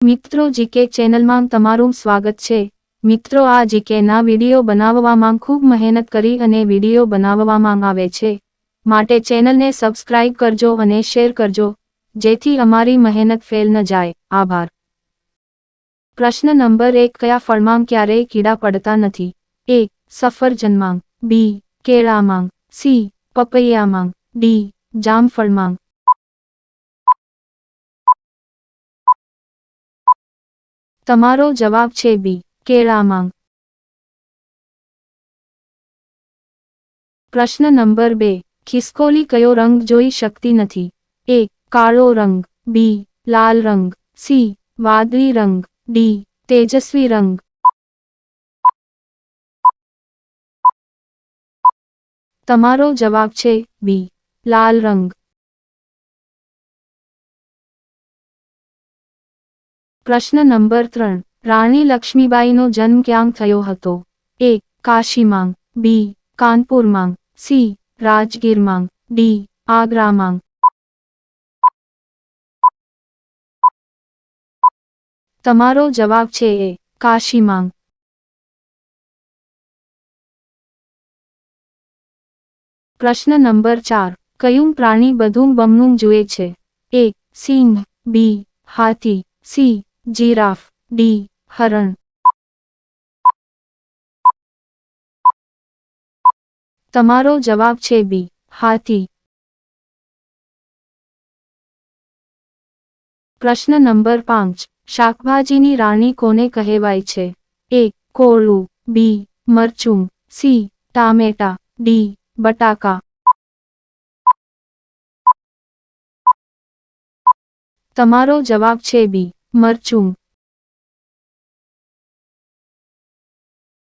મિત્રો જીકે ચેનલમાં તમારું સ્વાગત છે। મિત્રો આ જીકેના વિડિયો બનાવવામાં ખૂબ મહેનત કરી અને વિડિયો બનાવવામાં આવે છે, માટે ચેનલને સબસ્ક્રાઇબ કરજો અને શેર કરજો, જેથી અમારી મહેનત ફેલ ન જાય। આભાર। પ્રશ્ન નંબર 1 કયા ફળમાં ક્યારેય કીડા પડતા નથી? A. સફરજનમાં, B. કેળામાં, C. પપૈયામાં, D. જામફળમાં। તમારો જવાબ છે B. કેળામાં। પ્રશ્ન નંબર 2 ખિસકોલી કયો રંગ જોઈ શકતી નથી? A. કાળો રંગ, B. લાલ રંગ, C. વાદળી રંગ, D. તેજસ્વી રંગ। તમારો જવાબ છે B. લાલ રંગ। પ્રશ્ન નંબર 3 રાણી લક્ષ્મીબાઈનો જન્મ ક્યાં થયો હતો? A. કાશીમાં, B. કાનપુરમાં, C. રાજગીરમાં, D. આગ્રામાં। તમારો જવાબ છે A. કાશીમાં। પ્રશ્ન નંબર 4 કયું પ્રાણી બધું બમણું જુએ છે? A. Singh, B. Hathi, C. Giraffe, D. હરણ। તમારો જવાબ છે B. હાથી। પ્રશ્ન નંબર 5 શાકભાજીની રાણી કોને કહેવાય છે? A. કોળું, B. મરચું, C. ટામેટા, D. બટાકા। તમારો જવાબ છે B. મરચું।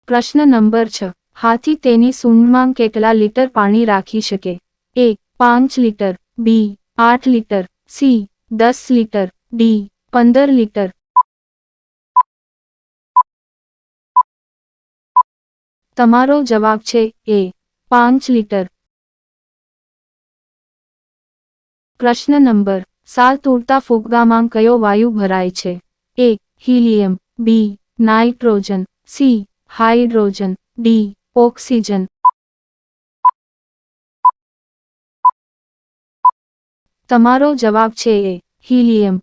પ્રશ્ન નંબર 6 હાથી તેની સૂંઢમાં કેટલા લીટર પાણી રાખી શકે? A. 5 litre, B. 8 litre, C. 10 litre, D. 15 litre. તમારો જવાબ છે A. 5 લીટર। પ્રશ્ન નંબર 7 ઉડતા ફુગ્ગામાં કયો વાયુ ભરાય છે? A. Helium, B. Nitrogen, C. Hydrogen, D. Oxygen. તમારો જવાબ છે A. હિલિયમ।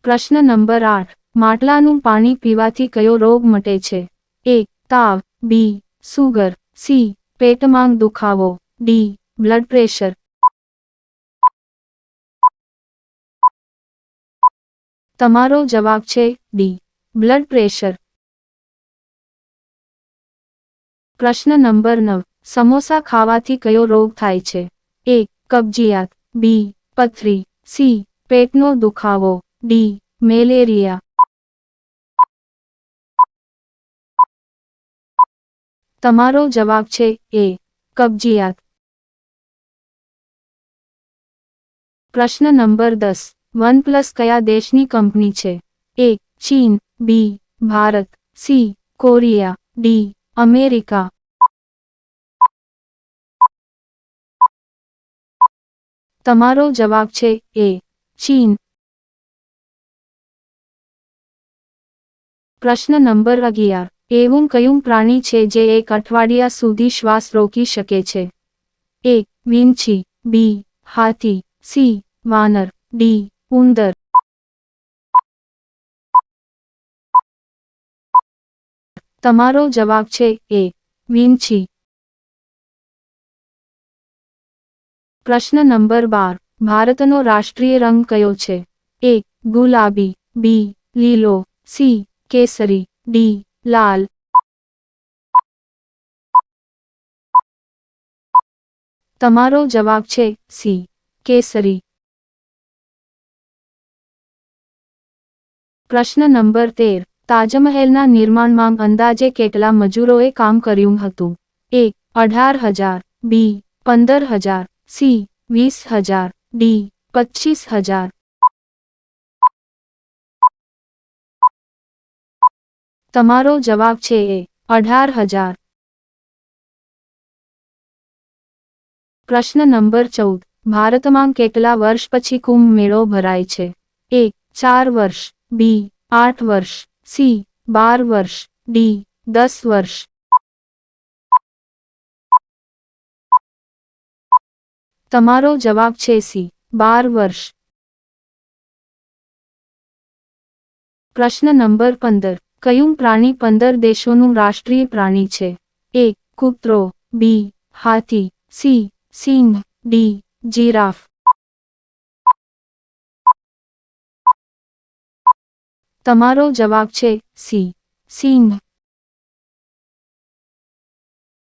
પ્રશ્ન નંબર 8 માટલાનું પાણી પીવાથી કયો રોગ મટે છે? A. તાવ, B. Sugar, C. પેટમાં દુખાવો, D. Blood pressure. તમારો જવાબ છે D. Blood pressure. પ્રશ્ન નંબર 9 સમોસા ખાવાથી કયો રોગ થાય છે? A. કબજિયાત, B. પથરી, C. પેટનો દુખાવો, D. મેલેરિયા। તમારો જવાબ છે A. કબજિયાત। પ્રશ્ન નંબર 10 વનપ્લસ કયા દેશની કંપની છે? A. ચીન, B. Bharat, C. Korea, D. America. તમારો જવાબ છે A. ચીન। પ્રશ્ન નંબર 11 એવું કયું પ્રાણી છે જે એક અઠવાડિયા સુધી શ્વાસ રોકી શકે છે? A. વીંછી, B. Hathi, C. વાનર, D. ઉંદર। તમારો જવાબ છે A. વીંછી। પ્રશ્ન નંબર 12 ભારતનો રાષ્ટ્રીય રંગ કયો છે? A. ગુલાબી, B. લીલો, C. કેસરી, D. લાલ। તમારો જવાબ છે C. કેસરી। પ્રશ્ન નંબર 13 તાજમહેલના નિર્માણમાં અંદાજે કેટલા મજૂરોએ કામ કર્યું હતું? A. 18,000, B. 15,000, C. 20,000, D. 25,000। તમારો જવાબ છે A. 18,000। પ્રશ્ન નંબર 14 ભારતમાં કેટલા વર્ષ પછી કુંભ મેળો ભરાય છે? એ 4 વર્ષ, બી 8 વર્ષ, સી 12 વર્ષ, ડી 10 વર્ષ. તમારો જવાબ છે સી 12 વર્ષ. પ્રશ્ન નંબર 15. કયું પ્રાણી 15 દેશોનું રાષ્ટ્રીય પ્રાણી છે? એ કૂતરો, બી હાથી, સી સિંહ, ડી જીરાફ. તમારો જવાબ છે સી સિંહ.